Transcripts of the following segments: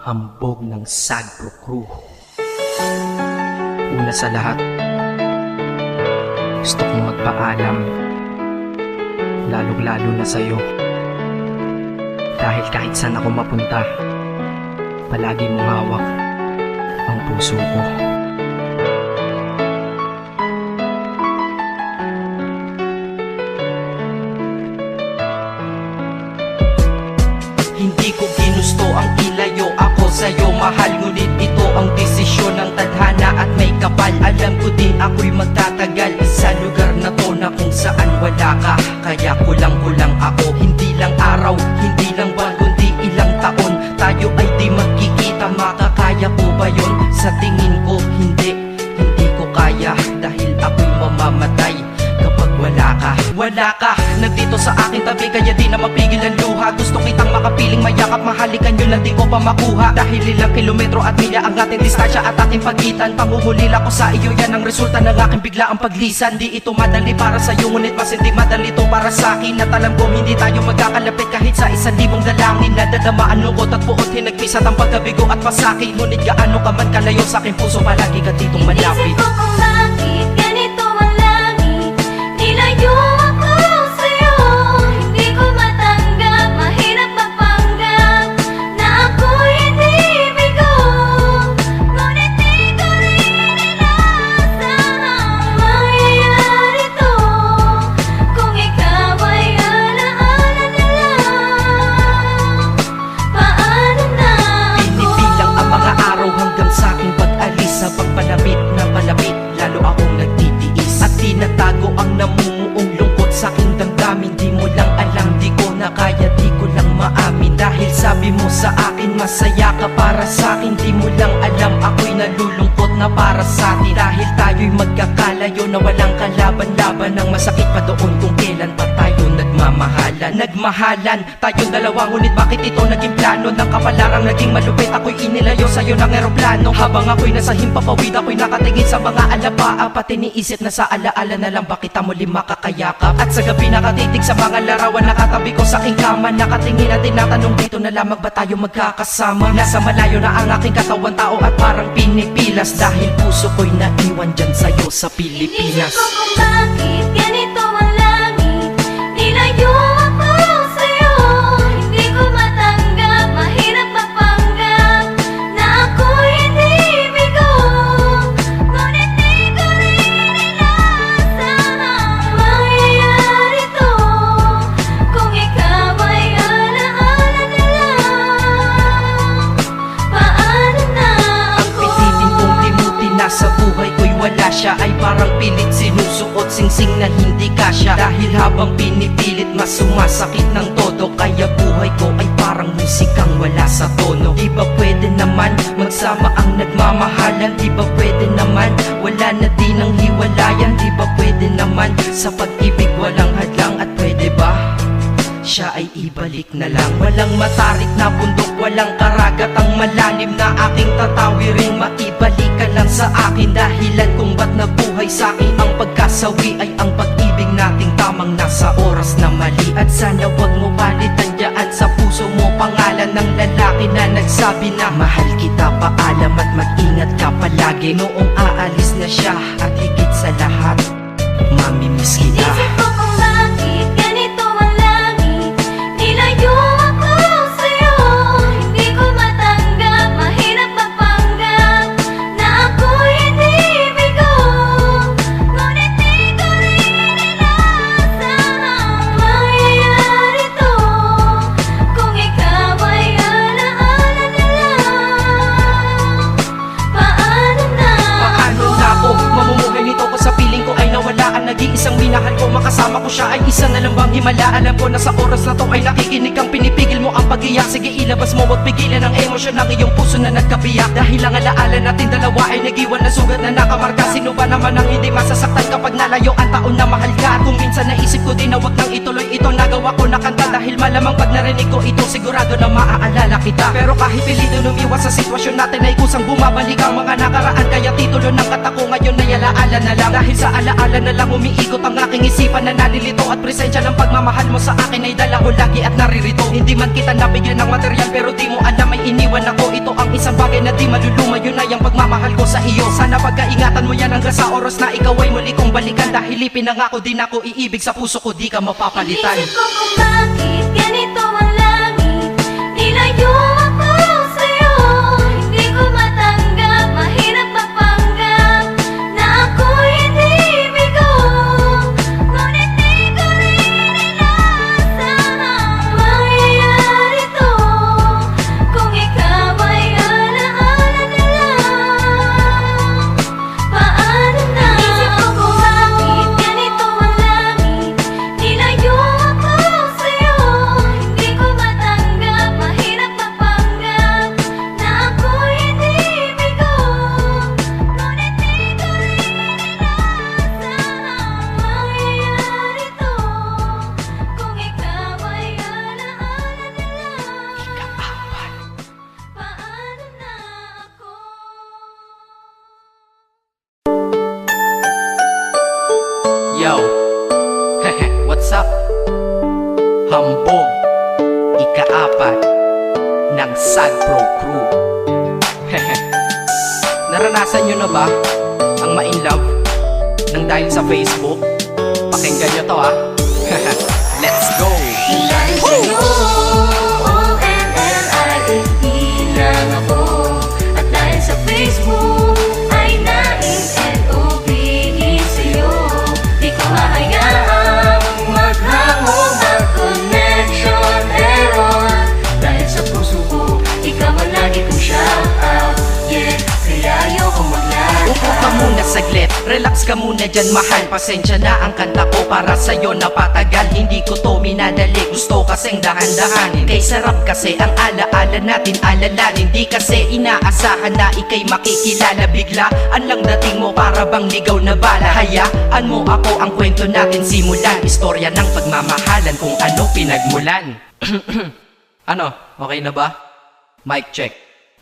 hambog ng Sagpro Crew. Una sa lahat, gusto kong magpaalam, lalong-lalo na sa'yo. Dahil kahit saan ako mapunta, palagi mong hawak ang puso ko. Hindi ko ginusto ang ilayo ako sa'yo, mahal. Ngunit ito ang desisyon ng tadhana at may kapal. Alam ko di ako'y magtatagal sa lugar na to na kung saan wala ka. Kaya kulang-kulang ako, hindi lang araw, hindi lang buwan, kundi ilang taon. Tayo ay di magkikita, makakaya ko ba yun? Sa tingin ko hindi ko kaya. Dahil ako'y mamamatay kapag wala ka. Wala ka, nandito sa aking tabi, kaya di na mapigil ang luha. Gusto kitang makapiling, mayakap, mahalikan yun lang di ko pa makuha. Dahil ilang kilometro at milya ang ating distansya at ating pagitan. Pangungulila ko sa iyo, yan ang resulta ng aking biglaang paglisan. Di ito madali para sa'yo, ngunit mas hindi madali to para sa'kin. At alam ko hindi tayo magkakalapit kahit sa 1,000 dalangin. Nadadamaan lungkot at puot, hinagpisat ang pagkabigo at pasakit. Ngunit gaano ka man kalayo sa aking puso, palagi ka ditong malapit. Inisip ko kung bakit ganito ang langit, nilayo ako sa'yo. Hindi ko matanggap, mahirap mapanggap na ako'y hindi bigo. Ngunit di ko rin inasahang mangyayari to. Kung ikaw ay alaala na lang, paano na ako? Pinipilang ang mga araw hanggang sa aking pag-alis. Sa pagpalapit na palapit, lalo akong nagtitiis. At tinatago ang namumuong lungkot sa aking damdamin. Di mo lang alam, di ko na kaya, di ko lang maamin. Dahil sabi mo sa akin, masaya ka para sa akin. Di mo lang alam, ako'y nalulungkot na para sa atin. Dahil tayo'y magkakalayo na walang kalaban-laban. Ang masakit pa doon kung kailan pa tayo nagmamahalan. Nagmahalan tayong dalawa, ngunit bakit ito naging plano? Ng kapalarang naging malupit, ako'y inilayo sa'yo ng eroplano. Habang ako'y nasa himpapawid, ako'y nakatingin sa mga alapaa. Pati niisip na sa alaala na lang bakit kita muli makakayakap. At sa gabi nakatitig sa mga larawan, nakatabi ko sa aking kama. Nakatingin at tinatanong, dito na lamang ba tayo magkakasama? Nasa malayo na ang aking katawan, tao at parang pinipilas. Dahil puso ko'y naiwan dyan sa'yo sa Pilipinas. Inisip ko kung bakit ganito ang langit, nilayo ako sa'yo. Hindi ko matanggap, mahirap mapanggap na ako'y hindi bigo. Ngunit di ko rin inasahang mangyayari to. Kung ikaw ay alaala na lang, paano na Ang ako? pilitin kong limutin na sa buhay ko'y wala siya, ay parang pilit sinusuot, singsing na hindi kasya. Dahil habang pinipilit, mas sumasakit ng todo. Kaya buhay ko ay parang musikang wala sa tono. Di ba pwede naman magsama ang nagmamahalan? Di ba pwede naman wala na din ang hiwalayan? Di ba pwede naman sa pag-ibig walang hadlang? At pwede ba siya ay ibalik na lang? Walang matarik na bundok, walang karagat ang malalim na aking tatawiring. Maibalik ka lang sa akin, dahilan kung ba't nabuhay sa akin ang pagkasawi ay ang pag-ibig nating tamang nasa oras na mali. At sana wag mo palitan dyan sa puso mo pangalan ng lalaki na nagsabi na mahal kita, paalam at mag-ingat ka palagi. Noong aalis na siya at higit sa lahat, mamimiss kita. Inisip ko kung bakit ganito ang langit, nilayo ako sa'yo. Hindi ko matanggap, mahirap mapanggap na ako'y hindi bigo. Ngunit di ko rin inasahang mangyayari to. Kung ikaw ay alaala na lang, paano na Paano na ako mamumuhay nito ko sa piling ko ay nawala ang nag-iisang minahal ko? Makasama ko siya ay isa na lang bang himala? Alam ko na sa oras na to ay nakikinig kang pinipigil mo ang pag-iyak. Sige ilabas mo at pigilan ang emosyon ng iyong puso na nagkabiyak. Dahil ang alaala natin dalawa ay nag-iwan na sugat na nakamarka. Sino ba naman ang hindi masasaktan kapag nalayo ang taon na mahal ka? At kung minsan naisip ko din na wag nang ituloy ito, nagawa ganito ako nakanta dahil malamang pag narinig ko ito sigurado na maaalala kita. Pero kahit pilido lumiwas sa sitwasyon natin ay kusang bumabalik ang mga nakaraan, kaya titulo ng kata ko ngayon ay alaala na lang. Dahil sa alaala na lang umiikot ang aking isipan na nalilito, at presensya ng pagmamahal mo sa akin ay dala ko lagi at naririto. Hindi man kita nabigyan ng material pero di mo alam ay iniwan ako. Ito ang isang bagay na di maluluma, yun ay ang pagmamahal ko sa iyo. Sana pagkaingatan mo yan hanggang sa oras na ikaw ay muli kong balikan, dahil ipinangako din ako iibig sa puso ko, di ka mapapalitan. Isip ko kung bakit ganito ang langit, nilayo ako sa'yo. Hindi ko matanggap, mahirap mapanggap na ako'y hindi bigo. Ngunit di ko rin inasahang mangyayari to. Kung ikaw ay alaala na lang, paano na? Isip ko kung bakit ganito ang langit, nilayo ako sa'yo. Hindi ko matanggap, mahirap mapanggap na ako'y hindi bigo. Ngunit di ko rin inasahang mangyayari to. Kung ikaw ay alaala na lang, paano na ako? Yo, what's up? Hambog, ika-4 ng Sad Pro Crew. Naranasan nyo na ba ang ma-inlove nang dahil sa Facebook? Pakinggan nyo to ha. Let's go! Dahil sa'yo, OMLIFE lang ako. At dahil sa Facebook, ay na-in-LOVE sa'yo. Di ko mahayaang maghangong ang connection error. Dahil sa puso ko, ikaw ang lagi kong shout out. Yeah, kaya ayoko mag-lag. Upo ka muna saglit, relax ka muna dyan mahal. Pasensya na ang kanta ko para sa'yo napatagal. Hindi ko to minadali, gusto kasing dahan-dahanin. Kay sarap kasi ang alaala natin alalanin. Di kasi inaasahan na ikay makikilala. Biglaan lang dating mo para bang ligaw na bala. Hayaan mo ako ang kwento natin simulan. Istorya ng pagmamahalan kung ano pinagmulan. Ano, okay na ba? Mic check.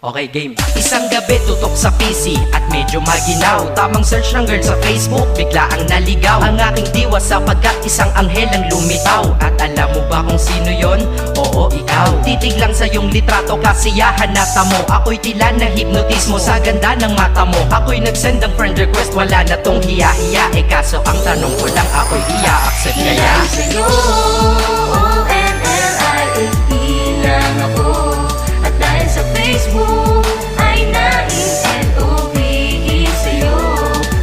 Okay, game. Isang gabi tutok sa PC at medyo maginaw. Tamang search ng girl sa Facebook, bigla ang naligaw. Ang aking diwa sapagkat isang anghel ang lumitaw. At alam mo ba kung sino yon? Oo, ikaw. Titig lang sa iyong litrato, kasiyahan na tamo. Ako'y tila na hipnotismo sa ganda ng mata mo. Ako'y nagsend ng friend request, wala na tong hiya-hiya. Eh kaso ang tanong ko lang, ako'y iya-accept kaya? Dahil sa'yo, OMLIFE lang ako. At dahil sa Facebook, ay na-in-LOVE sa'yo.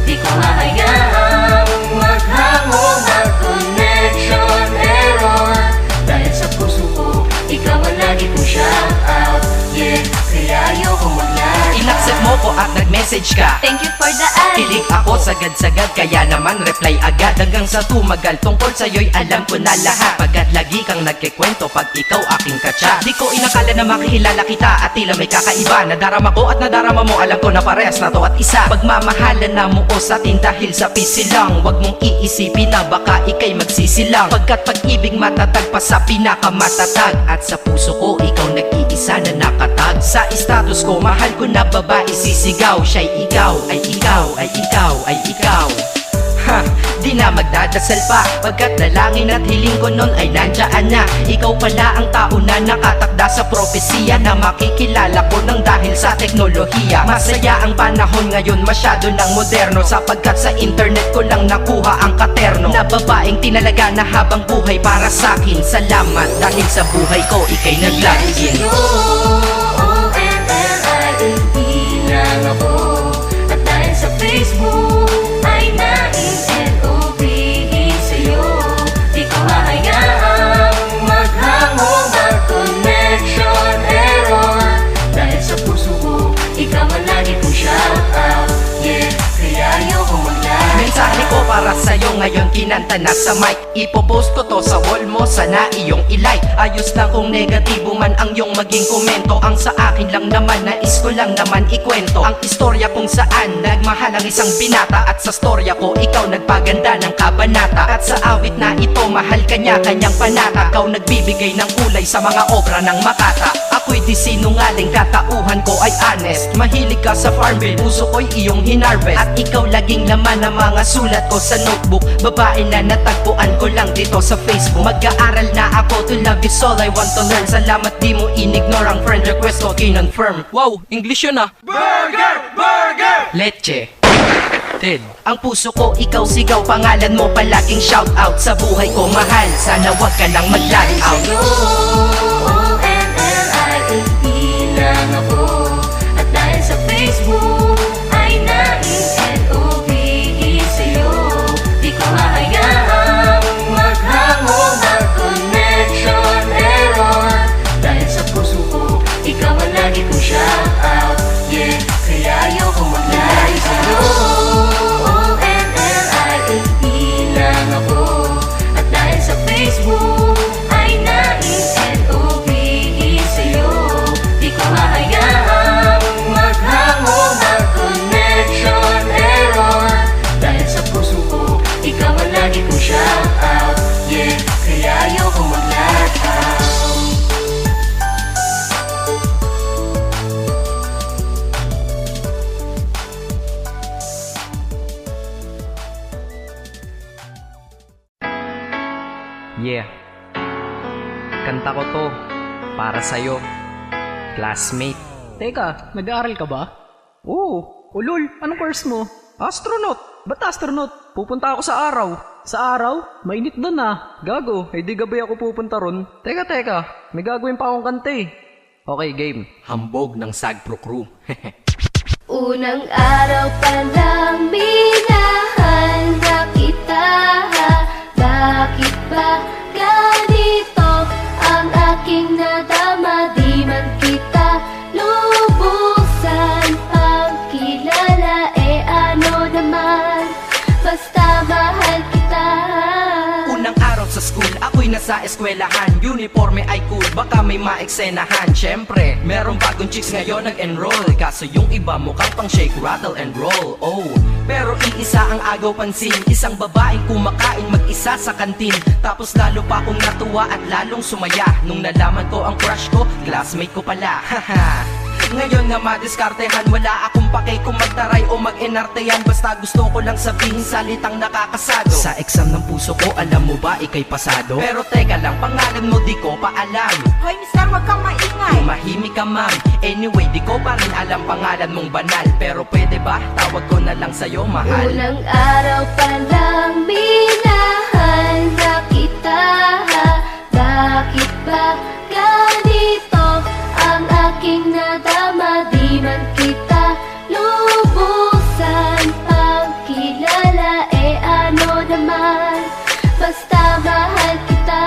Di ko mahayaang maghangong ang connection error. Dahil sa puso ko, ikaw ang lagi kong shout out. Yeah, kaya ayoko mag-lag. Inaccept mo ko at nag-message ka. Thank you for the ad. Kilig ako sagad-sagad, kaya naman reply agad. Hanggang sa tumagal, tungkol sa'yo'y alam ko na lahat. Pagkat lagi kang nagkikwento pag ikaw aking katsa. Di ko inakala na makikilala kita at tila may kakaiba. Nadarama ko at nadarama mo, alam ko na parehas na to at isa. Pagmamahalan na mo o sa atin dahil sa PC lang. Huwag mong iisipin na baka ikay magsisilang. Pagkat pag-ibig matatag pa sa pinakamatatag. At sa puso ko, ikaw nag-iisa na nakatag. Sa status ko, mahal ko na babae sisigaw. Siya'y ikaw, ay ikaw, ay ikaw, ay ikaw. Ha, di na magdadasal pa. Pagkat dalangin at hiling ko nun ay nandyaan na. Ikaw pala ang tao na nakatakda sa propesiya na makikilala ko nang dahil sa teknolohiya. Masaya ang panahon ngayon, masyado ng moderno. Sapagkat sa internet ko lang nakuha ang katerno na babaeng tinalaga na habang buhay para sa'kin. Salamat dahil sa buhay ko ikay nag-login. OMLIFE lang ako. At dahil sa Facebook, ay na-in-LOVE sa'yo. Di ko mahayaang maghangong ang connection error. Dahil sa puso ko, ikaw ang lagi kong shout out. Yeah, kaya ayoko mag-lag. Mensahe ko para para sa'yo ngayon kinanta na sa mic. Ipopost ko to sa wall mo, sana iyong ilike. Ayos lang kung negatibo man ang iyong maging komento. Ang sa akin lang naman, nais ko lang naman ikwento ang istorya kung saan nagmahal ang isang binata. At sa storya ko, ikaw nagpaganda ng kabanata. At sa awit na ito, mahal kanya kanyang panata. Ikaw nagbibigay ng kulay sa mga obra ng Makata. Ako'y di sinungaling, katauhan ko ay honest. Mahilig ka sa farm bill, puso ko'y iyong hinarvest. At ikaw laging laman ng mga sulat ko sa notebook. Babae na natagpuan ko lang dito sa Facebook. Mag-aaral na ako, to love is all I want to learn. Salamat di mo inignore ang friend request ko, kinonfirm. Wow, English yun ah. Burger! Burger! Leche. Ted. Ang puso ko, ikaw sigaw, pangalan mo palaging shout out. Sa buhay ko mahal, sana wag ka lang mag-lag out. O-N-L-I-A-E lang ako. At dahil sa Facebook ay na-N-O-V-E sa'yo. Di ko mahayaang maghango, mag-connection error. Dahil sa puso ko, ikaw ang lagi kong shout out. Yeah, kaya ayoko mag-lag sa'yo. O-N-L-I-A-E lang ako. At dahil sa Facebook ay na-N-O-V-E sa'yo. Di ko mahayaang maghango, mag-connection error. Dahil sa puso ko, ikaw ang lagi kong shout out. Yeah, kaya ayoko mag-lag out. Yeah. Kanta ko to para sa'yo, classmate. Teka, nag-aaral ka ba? Oo. Ulol, anong course mo? Astronaut! Ba't astronaut? Pupunta ako sa araw. Sa araw? Mainit doon ah. Gago, di gabi ako pupunta ron. Teka, may gagawin pa akong kanta eh. Okay, game. Hambog ng Sagpro Crew. Unang araw pa lang minahal na kita. Bakit ba ganito ang aking nadama? Di man kita lubusan pang kilala. Ano naman, basta mahal kita. Unang araw sa school, ako'y nasa eskwelahan. Uniforme ay cool, baka may maeksenahan. Syempre, merong bagong chicks ngayon nag-enroll. Kaso yung iba mukhang pang shake, rattle and roll. Oh, pero iisa ang agaw pansin. Isang babaeng kumakain mag-isa sa kantin. Tapos lalo pa akong natuwa at lalong sumaya nung nalaman ko ang crush ko, classmate ko pala. Haha. Ngayon nga madiskartehan, wala akong pake kung magtaray o mag-enartehan. Basta gusto ko lang sabihin salitang nakakasado. Sa exam ng puso ko, alam mo ba ikay pasado? Pero teka lang, pangalan mo di ko pa alam. Hoy, mister, wag kang maingay. Tumahimik ka ma'am. Anyway, di ko pa rin alam pangalan mong banal. Pero pwede ba, tawag ko na lang sa'yo mahal. Unang araw pa lang minahal na kita. Bakit ba ganito ang aking nadama? Di man kita lubusan pang kilala. Ano naman, basta mahal kita.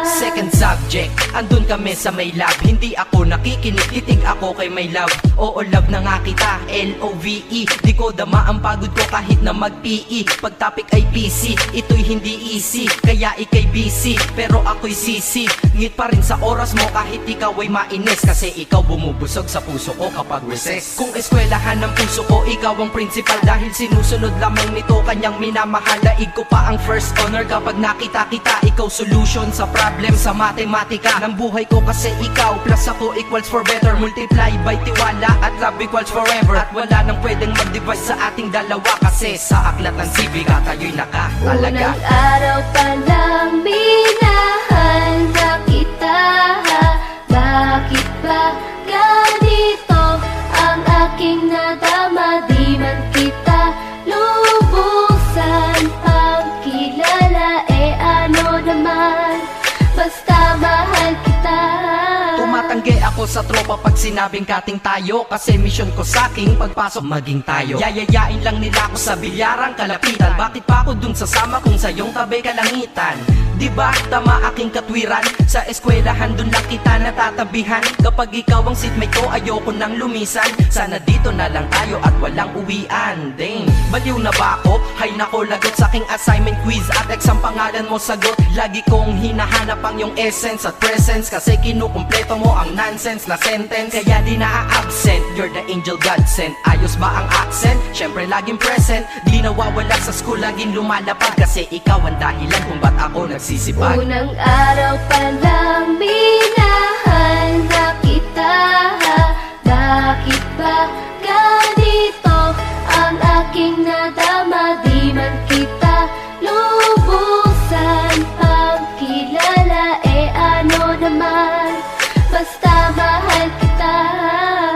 Second subject, andun kami sa may lab. Hindi ako nakikinig, titig ako kay may love. Oo, love na nga kita, L-O-V-E. Di ko dama ang pagod ko kahit na mag-PE. Pag topic ay PC, ito'y hindi easy. Kaya ikay busy, pero ako'y sisi. Ngit pa rin sa oras mo kahit ikaw ay mainis. Kasi ikaw bumubusog sa puso ko kapag recess. Kung eskwelahan ng puso ko, ikaw ang principal. Dahil sinusunod lamang nito kanyang minamahal. Daig ko pa ang first honor kapag nakita kita. Ikaw solution sa problem sa matematika ng buhay ko. Kasi ikaw plus ako equals for better. Multiply by tiwala at love equals forever. At wala nang pwedeng mag-divide sa ating dalawa. Kasi sa aklat ng sibiga tayo'y nakatalaga. Unang araw pa lang minahal na kita. Bakit ba ganito ang aking nadama? Di man kita lubusan pang kilala. Ano naman, basta mahal kita. Tumatanggi ako sa tropa pag sinabing kating tayo, kasi mission ko sa aking pagpasok maging tayo. Yayayain lang nila ako sa bilyarang kalapitan. Bakit pa ako dun sasama kung sa iyong tabi kalangitan? Diba tama aking katwiran? Sa eskwelahan dun lang kita natatabihan. Kapag ikaw ang seatmate ko, ayoko nang lumisan. Sana dito na lang tayo at walang uwian. Dang, baliw na ba ako? Hay nako, lagot sa aking assignment, quiz at exam, pangalan mo sagot. Lagi kong hinahanap ang iyong essence at presence, kasi kinukumpleto mo ang nonsense na sentence. Kaya di na-absent, you're the angel God sent. Ayos ba ang accent? Syempre laging present. Di nawawala sa school, laging lumalapag, kasi ikaw ang dahilan kung ba't ako nagsisipag. Unang araw pa lang minahal na kita. Bakit ba ganito ang aking nadama? Di man kita lubusan pagkilala, ano naman, basta mahal kita.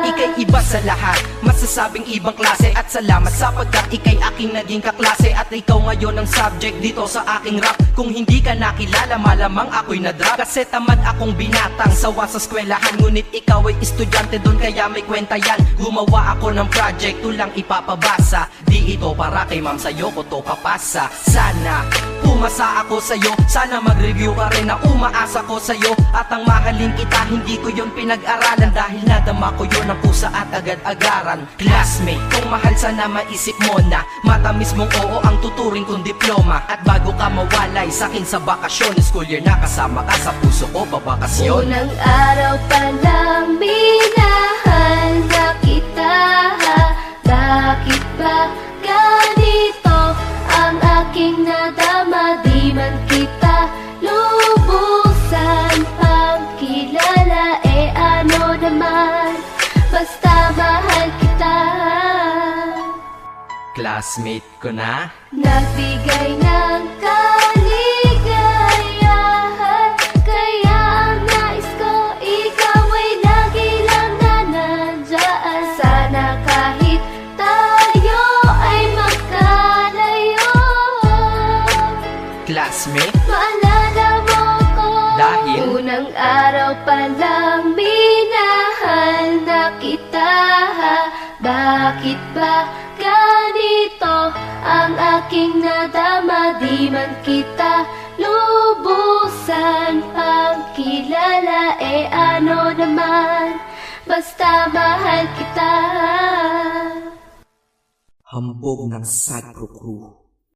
Ika'y iba sa lahat, masasabing ibang klase. At salamat sapagkat ika'y aking naging kaklase. At ikaw ngayon ang subject dito sa aking rap. Kung hindi ka nakilala, malamang ako'y na-drop. Kasi tamad akong binatang sawa sa eskwelahan, ngunit ikaw ay estudyante doon, kaya may kwenta yan. Gumawa ako ng project, tulang ipapabasa. Di ito para kay ma'am, sa'yo ko to papasa. Sana pumasa ako sa'yo, sana mag-review ka rin na umaasa ko sa'yo. At ang mahalin kita, hindi ko yon pinag-aralan, dahil nadama ko yon ang pusa at agad-agaran. Classmate, kung mahal sana maisip mo na matamis mong oo ang tuturing kong diploma. At bago ka mawalay sa'kin sa bakasyon, school year na kasama ka sa puso ko babakasyon. Unang araw pa lang minahal na kita. Bakit ba ganito ang aking nadama? Di man kita lubusan pagkilala, ano naman, basta mahal kita. Classmate ko na, Nagbigay ng kaligayahan, kaya ang nais ko ikaw ay lagi lang na nandyan. Sana kahit tayo ay magkalayo, classmate, maalala mo ko. Dahil unang araw pa lang minahal na kita. Bakit ba ganito ang aking nadama? Di man kita lubusan pagkilala, ano naman, basta mahal kita. hambog ng Sadko Crew.